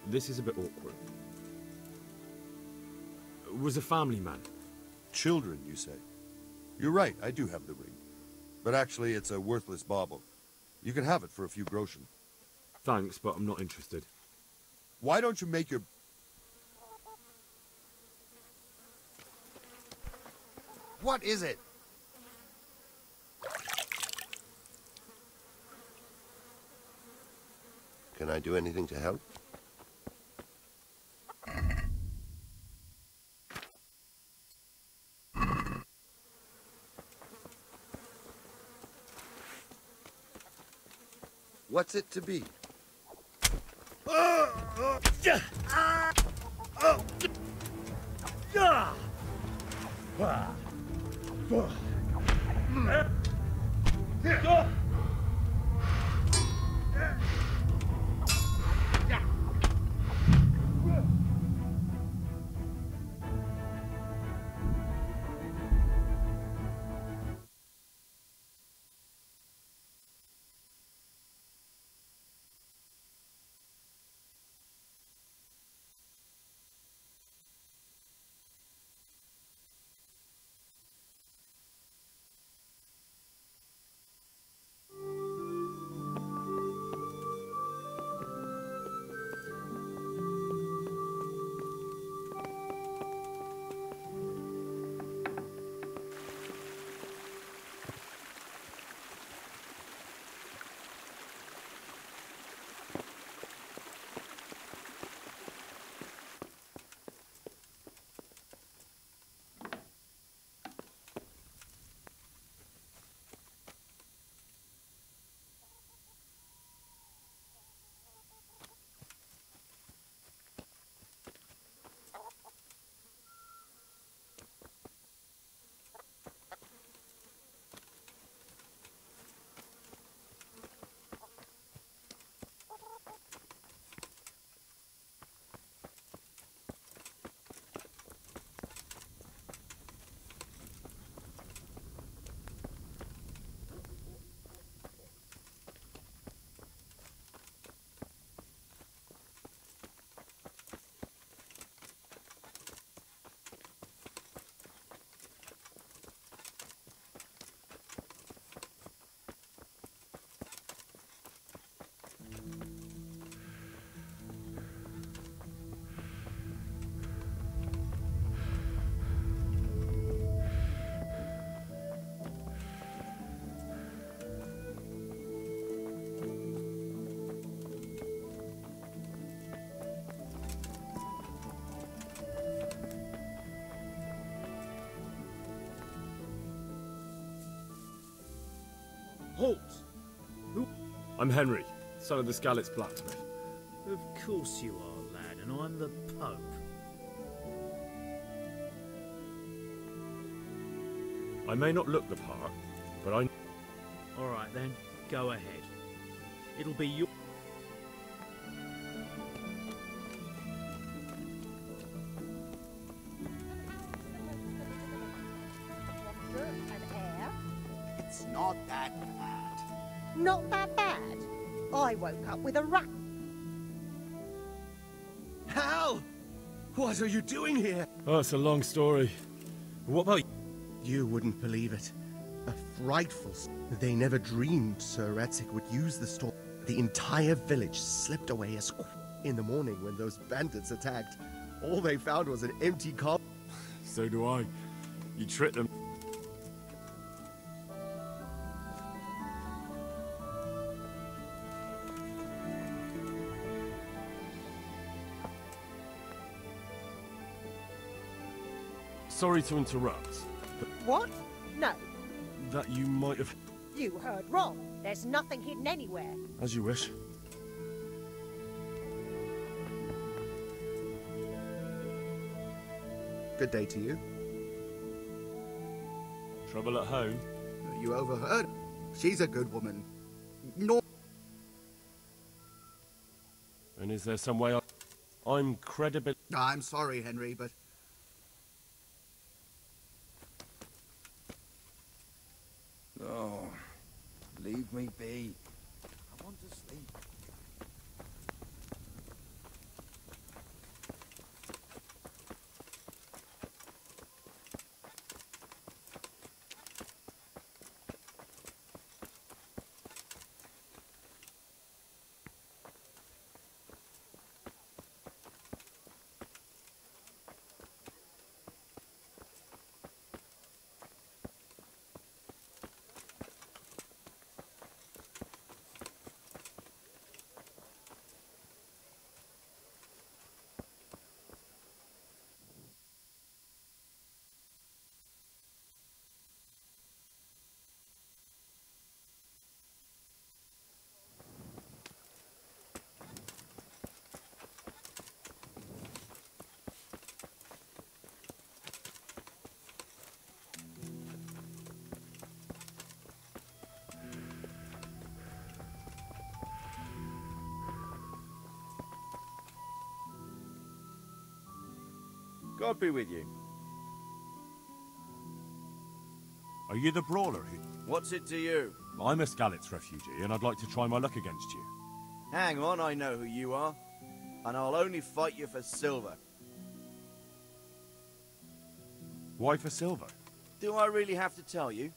This is a bit awkward. Was a family man. Children, you say? You're right, I do have the ring. But actually, it's a worthless bauble. You can have it for a few groschen. Thanks, but I'm not interested. Why don't you make your... What is it? Can I do anything to help? What's it to be? Halt! Who? I'm Henry, son of the Scalit's blacksmith. Of course you are, lad, and I'm the Pope. I may not look the part, but I... All right then, go ahead. It'll be your... It's not that bad. Not that bad. I woke up with a rat. Hal! What are you doing here? Oh, it's a long story. What about you? You wouldn't believe it. A frightful... They never dreamed Sir Etzik would use the storm. The entire village slipped away as... In the morning when those bandits attacked, all they found was an empty car. So do I. You tricked them. Sorry to interrupt, but What? No. that you might have... You heard wrong. There's nothing hidden anywhere. As you wish. Good day to you. Trouble at home? You overheard? She's a good woman. No. And is there some way I'm credible? I'm sorry, Henry, but Oh, leave me be. I want to sleep. God be with you. Are you the brawler who... What's it to you? I'm a Skalitz refugee, and I'd like to try my luck against you. Hang on, I know who you are. And I'll only fight you for silver. Why for silver? Do I really have to tell you?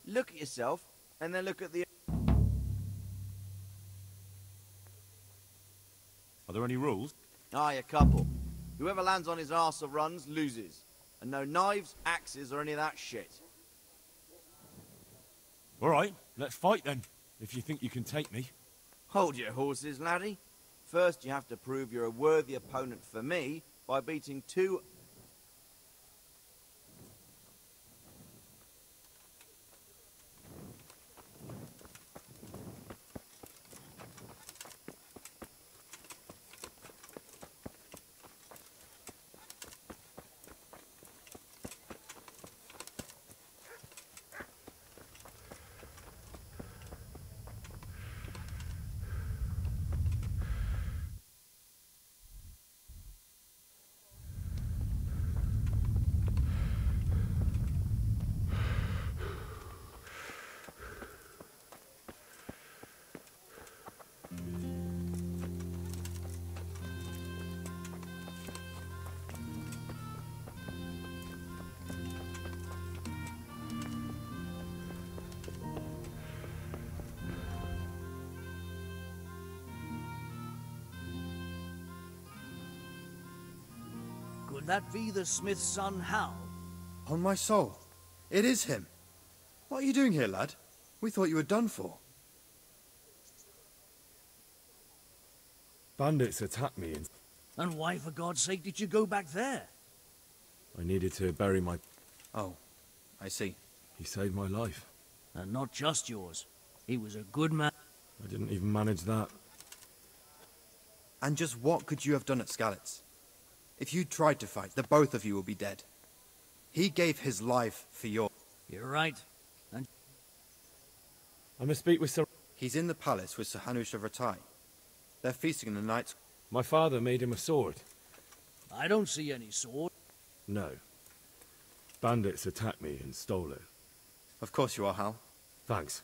Look at yourself, and then look at the... Are there any rules? Aye, a couple. Whoever lands on his arse or runs, loses. And no knives, axes, or any of that shit. All right, let's fight then, if you think you can take me. Hold your horses, laddie. First, you have to prove you're a worthy opponent for me by beating two... Could that be the smith's son, Hal? On my soul, it is him. What are you doing here, lad? We thought you were done for. Bandits attacked me and... And why, for God's sake, did you go back there? I needed to bury my... Oh, I see. He saved my life. And not just yours. He was a good man. I didn't even manage that. And just what could you have done at Skalitz? If you tried to fight, the both of you will be dead. He gave his life for your... You're right. And I must speak with Sir... He's in the palace with Sir Hanush of Ratai. They're feasting in the night's... My father made him a sword. I don't see any sword. No. Bandits attacked me and stole it. Of course you are, Hal. Thanks.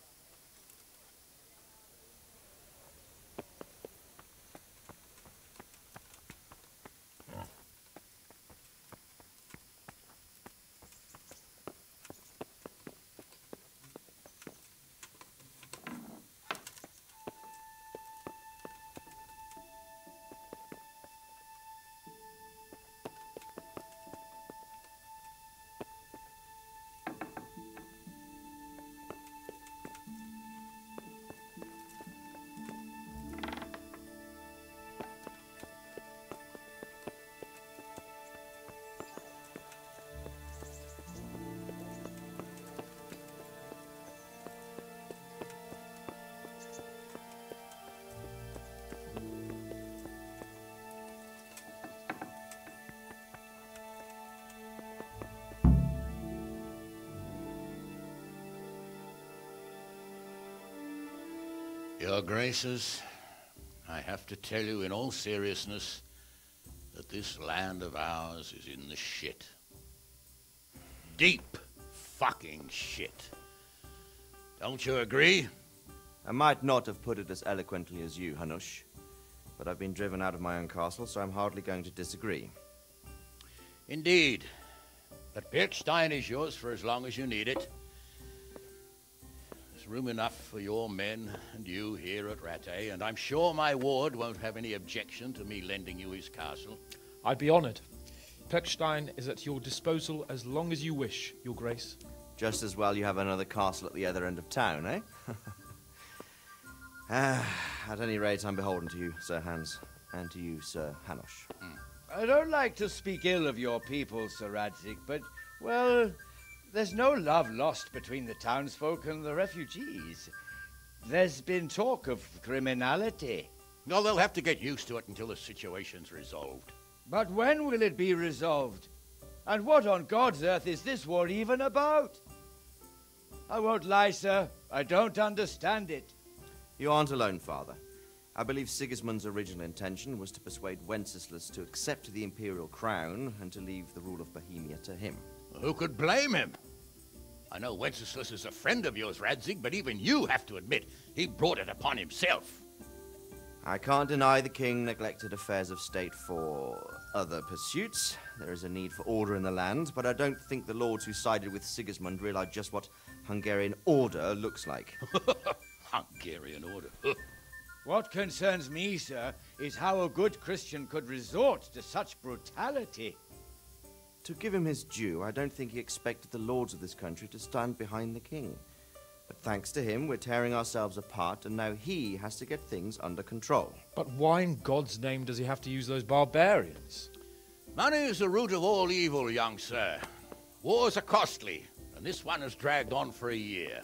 Your Graces, I have to tell you in all seriousness that this land of ours is in the shit. Deep fucking shit. Don't you agree? I might not have put it as eloquently as you, Hanush, but I've been driven out of my own castle, so I'm hardly going to disagree. Indeed. But Birkstein is yours for as long as you need it. There's room enough for your men and you here at Rattay, and I'm sure my ward won't have any objection to me lending you his castle. I'd be honoured. Pechstein is at your disposal as long as you wish, Your Grace. Just as well you have another castle at the other end of town, eh? At any rate, I'm beholden to you, Sir Hans, and to you, Sir Hanush. I don't like to speak ill of your people, Sir Radzig, but, well, there's no love lost between the townsfolk and the refugees. There's been talk of criminality. No, they'll have to get used to it until the situation's resolved. But when will it be resolved? And what on God's earth is this war even about? I won't lie, sir. I don't understand it. You aren't alone, Father. I believe Sigismund's original intention was to persuade Wenceslas to accept the imperial crown and to leave the rule of Bohemia to him. Who could blame him? I know Wenceslas is a friend of yours, Radzig, but even you have to admit he brought it upon himself. I can't deny the king neglected affairs of state for other pursuits. There is a need for order in the land, but I don't think the lords who sided with Sigismund realized just what Hungarian order looks like. Hungarian order. What concerns me, sir, is how a good Christian could resort to such brutality. To give him his due, I don't think he expected the lords of this country to stand behind the king. But thanks to him, we're tearing ourselves apart, and now he has to get things under control. But why in God's name does he have to use those barbarians? Money is the root of all evil, young sir. Wars are costly, and this one has dragged on for a year.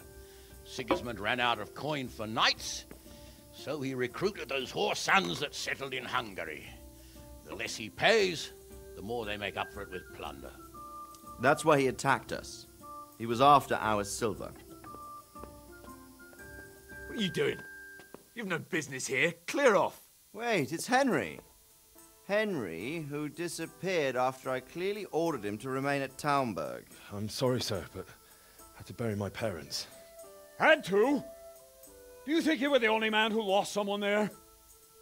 Sigismund ran out of coin for knights, so he recruited those whore sons that settled in Hungary. The less he pays, the more they make up for it with plunder. That's why he attacked us. He was after our silver. What are you doing? You've no business here. Clear off. Wait, it's Henry. Henry, who disappeared after I clearly ordered him to remain at Taumberg. I'm sorry, sir, but I had to bury my parents. Had to? Do you think you were the only man who lost someone there?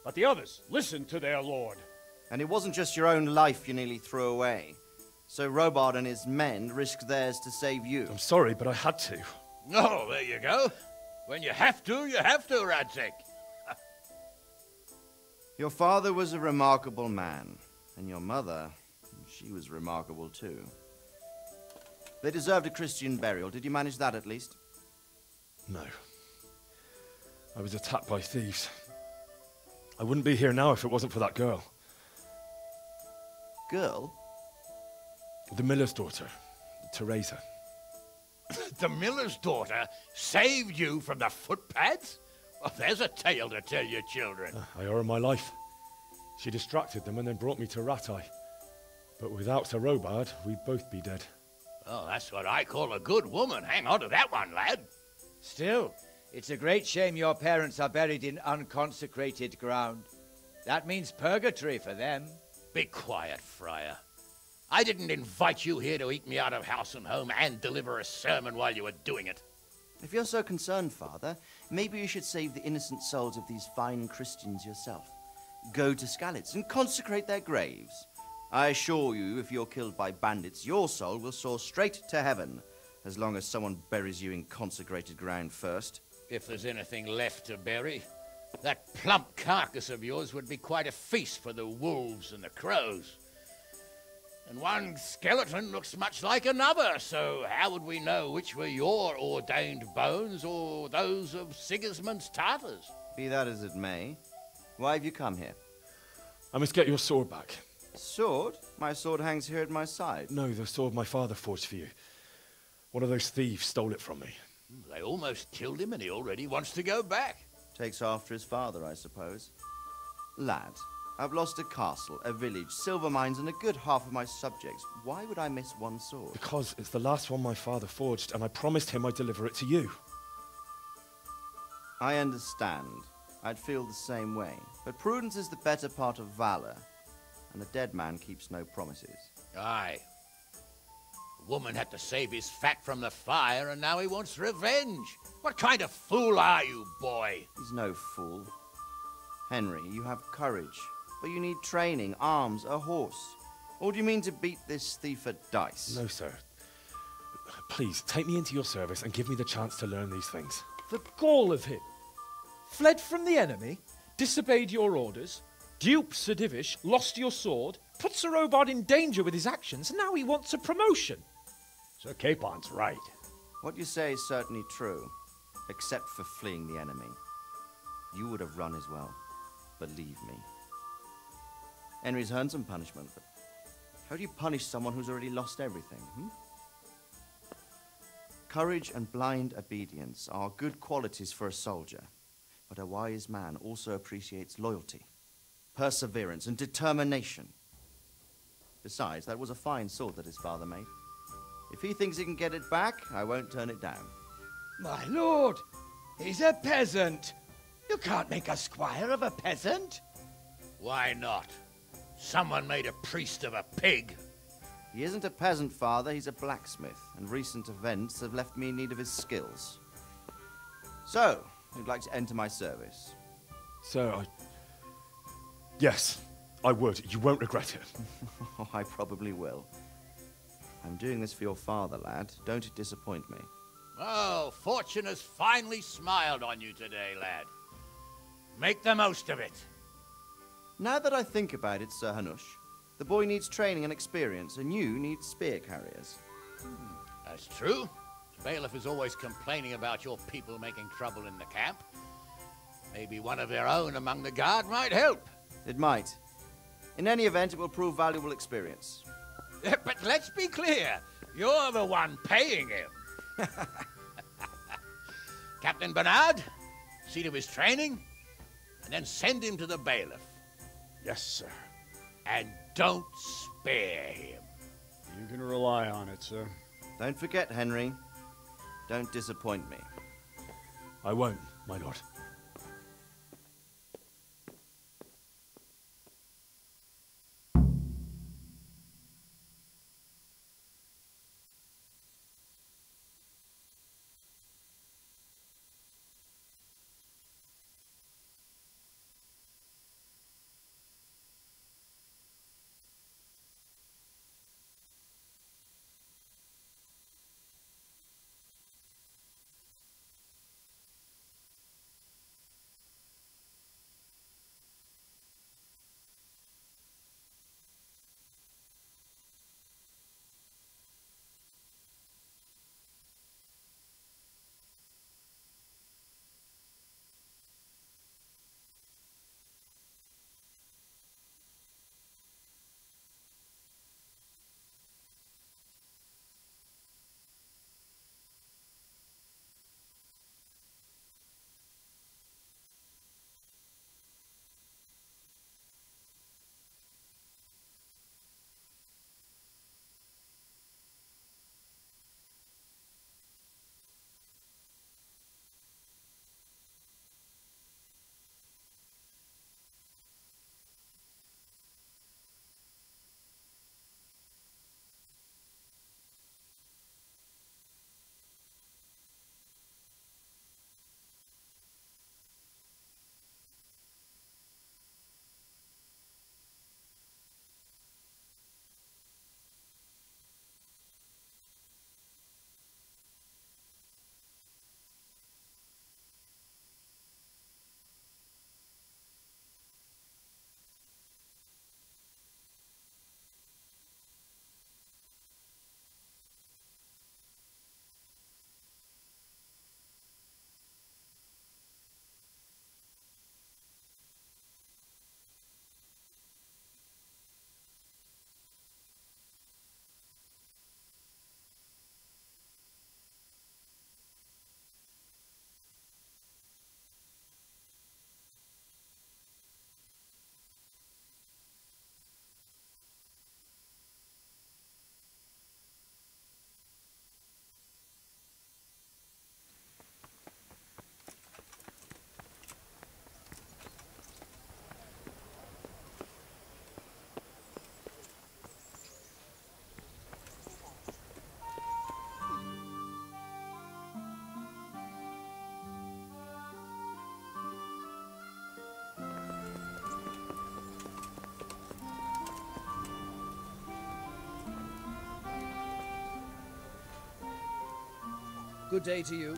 But the others listened to their lord. And it wasn't just your own life you nearly threw away. So Robard and his men risked theirs to save you. I'm sorry, but I had to. Oh, there you go. When you have to, Radzig. Your father was a remarkable man, and your mother, she was remarkable too. They deserved a Christian burial. Did you manage that at least? No. I was attacked by thieves. I wouldn't be here now if it wasn't for that girl. Girl? The miller's daughter, Teresa. The miller's daughter saved you from the footpads? Well, there's a tale to tell your children. I owe her my life. She distracted them and then brought me to Rattay. But without Sir Robard, we'd both be dead. Oh, that's what I call a good woman. Hang on to that one, lad. Still, it's a great shame your parents are buried in unconsecrated ground. That means purgatory for them. Be quiet, friar. I didn't invite you here to eat me out of house and home and deliver a sermon while you were doing it. If you're so concerned, Father, maybe you should save the innocent souls of these fine Christians yourself. Go to Skalitz and consecrate their graves. I assure you, if you're killed by bandits, your soul will soar straight to heaven, as long as someone buries you in consecrated ground first. If there's anything left to bury, that plump carcass of yours would be quite a feast for the wolves and the crows. And one skeleton looks much like another, so how would we know which were your ordained bones or those of Sigismund's Tartars? Be that as it may, why have you come here? I must get your sword back. Sword? My sword hangs here at my side. No, the sword my father forged for you. One of those thieves stole it from me. They almost killed him and he already wants to go back. Takes after his father, I suppose. Lad, I've lost a castle, a village, silver mines, and a good half of my subjects. Why would I miss one sword? Because it's the last one my father forged, and I promised him I'd deliver it to you. I understand. I'd feel the same way. But prudence is the better part of valor, and the dead man keeps no promises. Aye. The woman had to save his fat from the fire, and now he wants revenge. What kind of fool are you, boy? He's no fool. Henry, you have courage, but you need training, arms, a horse. Or do you mean to beat this thief at dice? No, sir. Please, take me into your service and give me the chance to learn these things. The gall of him. Fled from the enemy, disobeyed your orders, duped Sir Divish, lost your sword, put Sir Robard in danger with his actions, and now he wants a promotion. Sir Capon's right. What you say is certainly true, except for fleeing the enemy. You would have run as well, believe me. Henry's earned some punishment, but how do you punish someone who's already lost everything, Courage and blind obedience are good qualities for a soldier, but a wise man also appreciates loyalty, perseverance, and determination. Besides, that was a fine sword that his father made. If he thinks he can get it back, I won't turn it down. My lord, he's a peasant. You can't make a squire of a peasant. Why not? Someone made a priest of a pig. He isn't a peasant, father, he's a blacksmith, and recent events have left me in need of his skills. So, you'd like to enter my service? Sir, Yes, I would. You won't regret it. Oh, I probably will. I'm doing this for your father, lad. Don't disappoint me. Oh, fortune has finally smiled on you today, lad. Make the most of it. Now that I think about it, Sir Hanush, the boy needs training and experience, and you need spear carriers. That's true. The bailiff is always complaining about your people making trouble in the camp. Maybe one of their own among the guard might help. It might. In any event, it will prove valuable experience. But let's be clear. You're the one paying him. Captain Bernard, see to his training, and then send him to the bailiff. Yes, sir. And don't spare him. You can rely on it, sir. Don't forget, Henry. Don't disappoint me. I won't, my lord. Good day to you.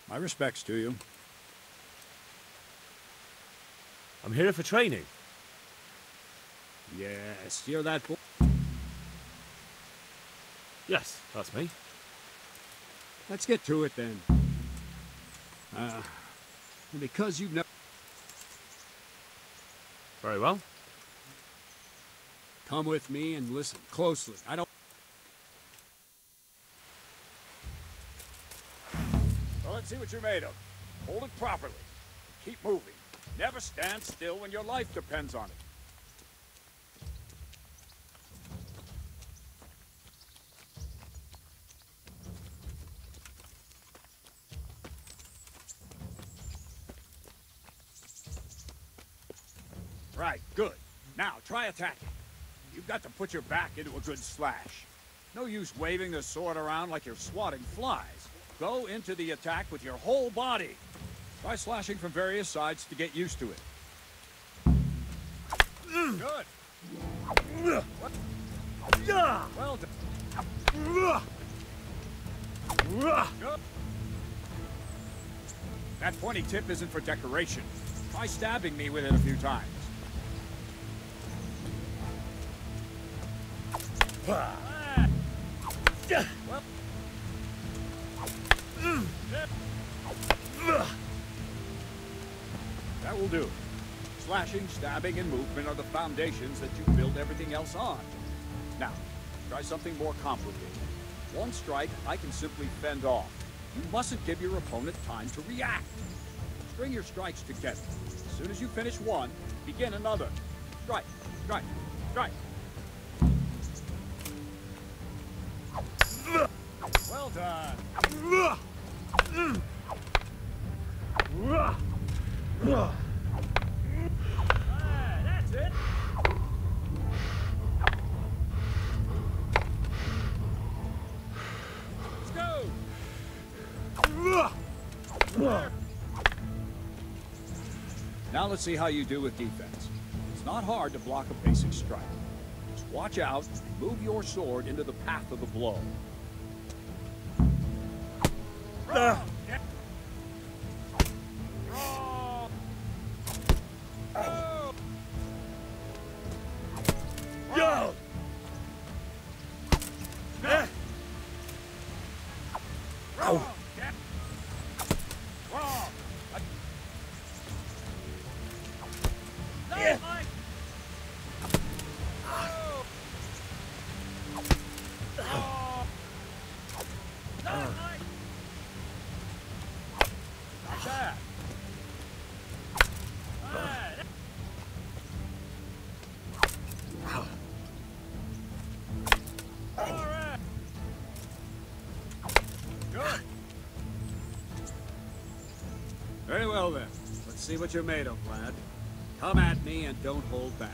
My respects to you. I'm here for training. Yes, you're that boy. Yes, that's me. Let's get to it then. Because you've never... Very well. Come with me and listen closely. I don't... Well, let's see what you're made of. Hold it properly. Keep moving. Never stand still when your life depends on it. Right, good. Now, try attacking. You've got to put your back into a good slash. No use waving the sword around like you're swatting flies. Go into the attack with your whole body. Try slashing from various sides to get used to it. Good. Well done. Good. That pointy tip isn't for decoration. Try stabbing me with it a few times. Well. That will do. Slashing, stabbing, and movement are the foundations that you build everything else on. Now, try something more complicated. One strike, I can simply fend off. You mustn't give your opponent time to react. String your strikes together. As soon as you finish one, begin another. Strike, strike, strike. Well done. That's it. Now let's see how you do with defense. It's not hard to block a basic strike. Just watch out and move your sword into the path of the blow. Very well then. Let's see what you're made of, lad. Come at me and don't hold back.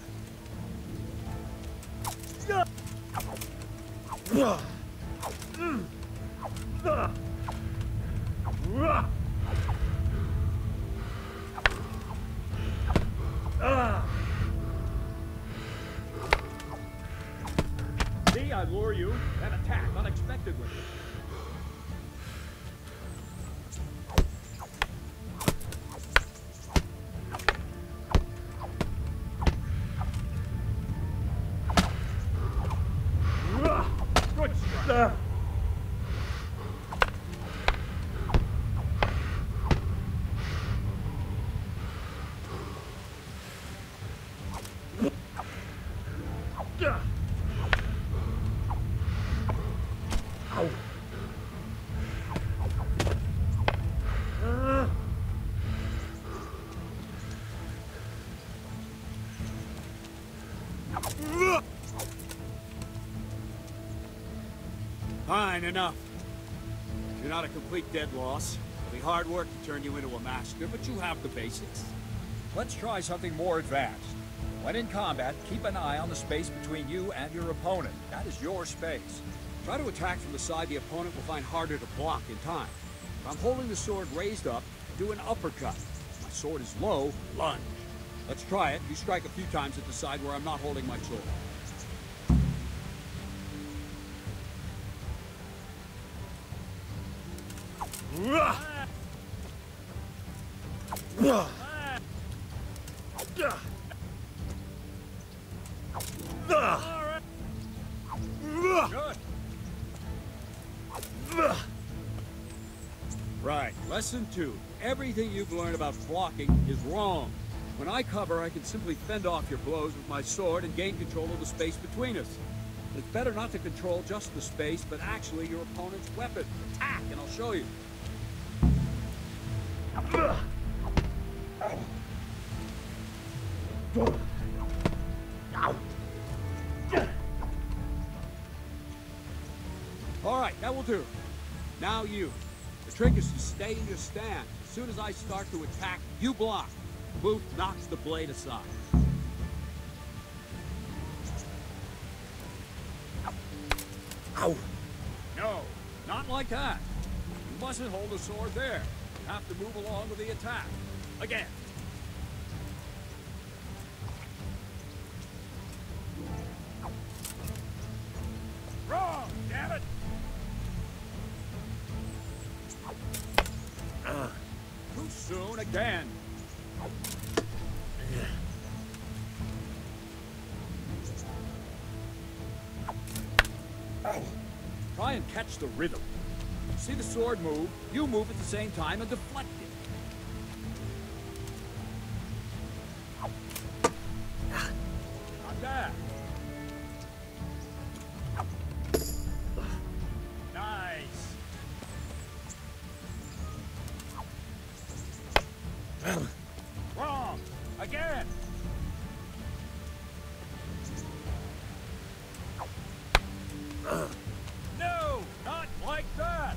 See, I lure you and attack unexpectedly. Good strike. Fine, enough. You're not a complete dead loss. It'll be hard work to turn you into a master, but you have the basics. Let's try something more advanced. When in combat, keep an eye on the space between you and your opponent. That is your space. Try to attack from the side the opponent will find harder to block in time. If I'm holding the sword raised up, do an uppercut. If my sword is low, lunge. Let's try it. You strike a few times at the side where I'm not holding my sword. Right, lesson 2. Everything you've learned about blocking is wrong. When I cover, I can simply fend off your blows with my sword and gain control of the space between us. It's better not to control just the space, but actually your opponent's weapon. Attack, and I'll show you. All right, that will do. Now you. The trick is to stay in your stand. As soon as I start to attack, you block. Booth knocks the blade aside. Ow! No, not like that. You mustn't hold the sword there. You have to move along with the attack. Again. Wrong, damn it! Too soon again. Try and catch the rhythm. See the sword move, you move at the same time and deflect it. Not bad. Nice. Wrong. Again. No, not like that.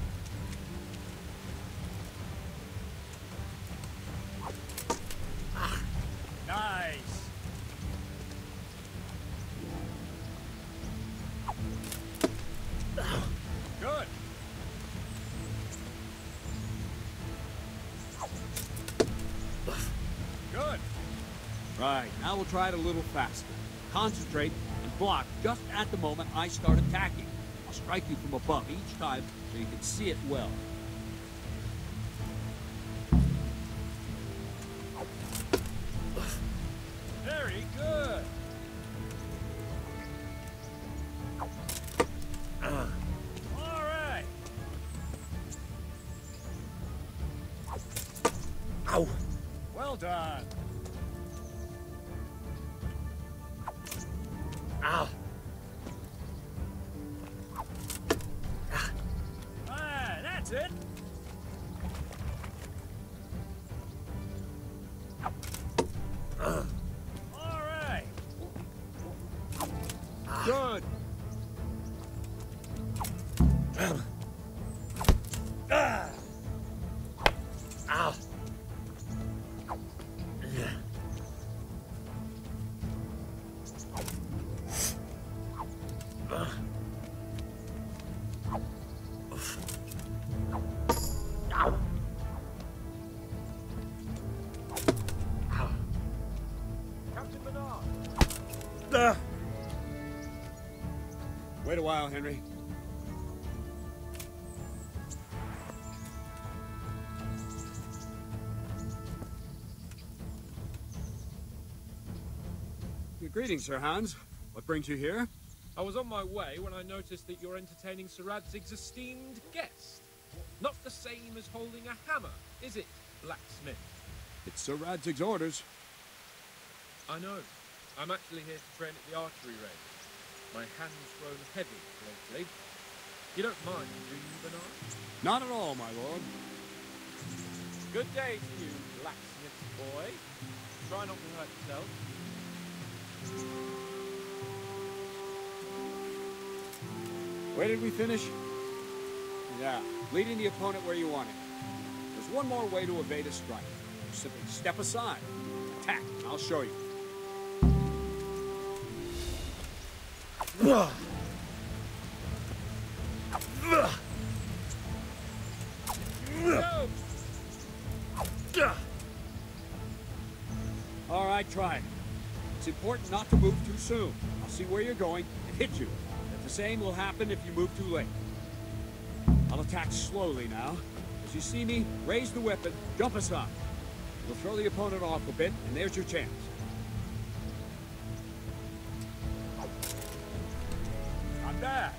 Now we'll try it a little faster. Concentrate and block just at the moment I start attacking. I'll strike you from above each time so you can see it well. Very good. All right. Ow. Well done. Ah. Ah, that's it. All right. Good. Ah. Ow. Wait a while, Henry. Greetings, Sir Hans. What brings you here? I was on my way when I noticed that you're entertaining Sir Radzig's esteemed guest. Not the same as holding a hammer, is it, blacksmith? It's Sir Radzig's orders. I know. I'm actually here to train at the archery range. My hand's grown heavy lately. You don't mind, do you, Bernard? Not at all, my lord. Good day to you, blacksmith boy. Try not to hurt yourself. Where did we finish? Yeah, leading the opponent where you want it. There's one more way to evade a strike. Simply step aside. Attack. I'll show you. All right, try it. It's important not to move too soon. I'll see where you're going and hit you. The same will happen if you move too late. I'll attack slowly now. As you see me, raise the weapon, jump aside. You'll throw the opponent off a bit, and there's your chance. Not bad.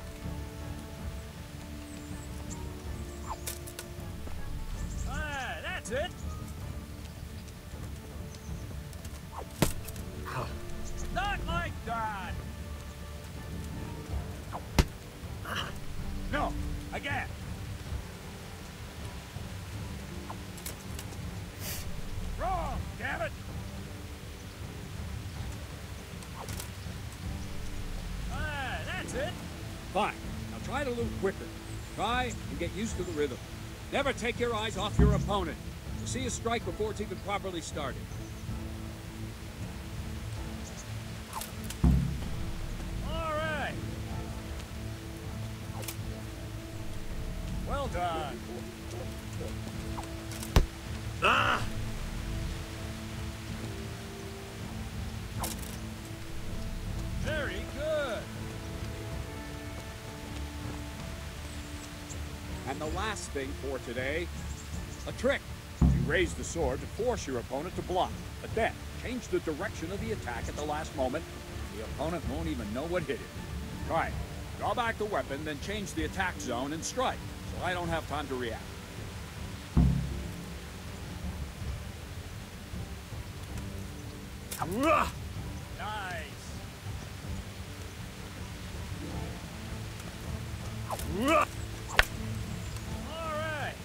Ah, that's it. Not like that! No, again! Wrong, damn it! Ah, that's it! Fine, now try it a little quicker. Try and get used to the rhythm. Never take your eyes off your opponent. You'll see a strike before it's even properly started. Well done. Ah! Very good. And the last thing for today, a trick. You raise the sword to force your opponent to block, but then change the direction of the attack at the last moment. The opponent won't even know what hit him. Try it. Draw back the weapon, then change the attack zone and strike, so I don't have time to react. Nice. All right.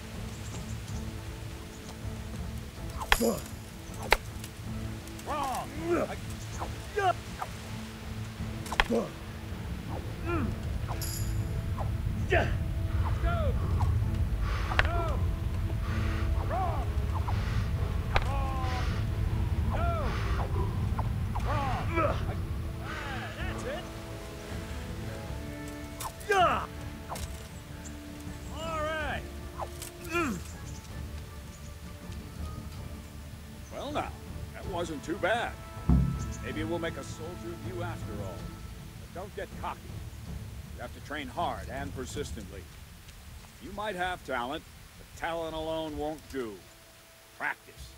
Wrong. Go. No. Wrong. Wrong. No. Wrong. That's it. Yeah. All right. Well now, that wasn't too bad. Maybe we'll make a soldier of you after all. But don't get cocky. You have to train hard and persistently. You might have talent, but talent alone won't do. Practice.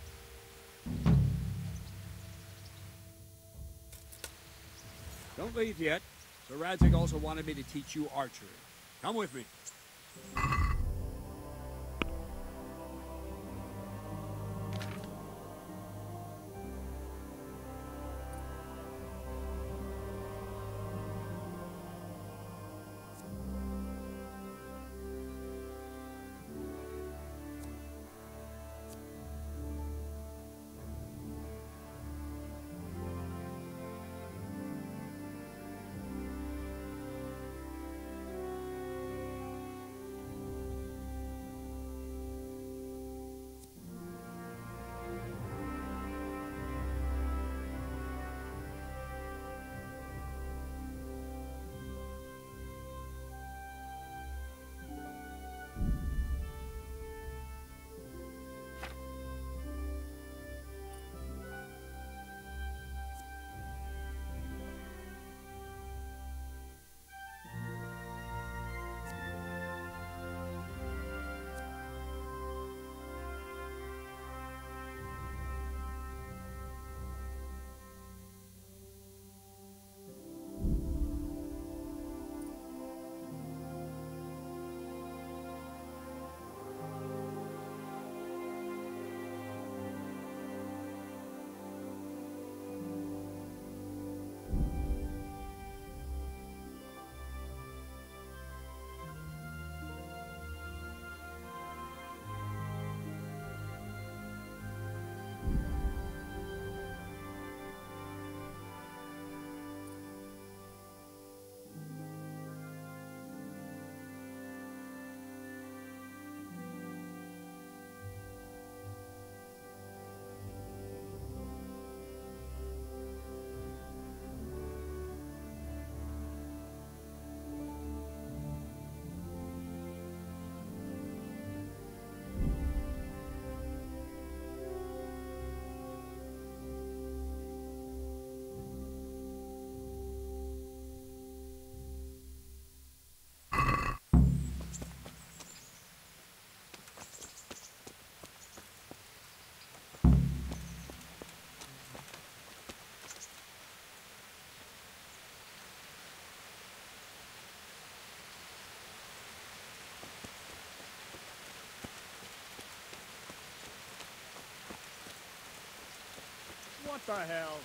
Don't leave yet. Sir Radzig also wanted me to teach you archery. Come with me. What the hell?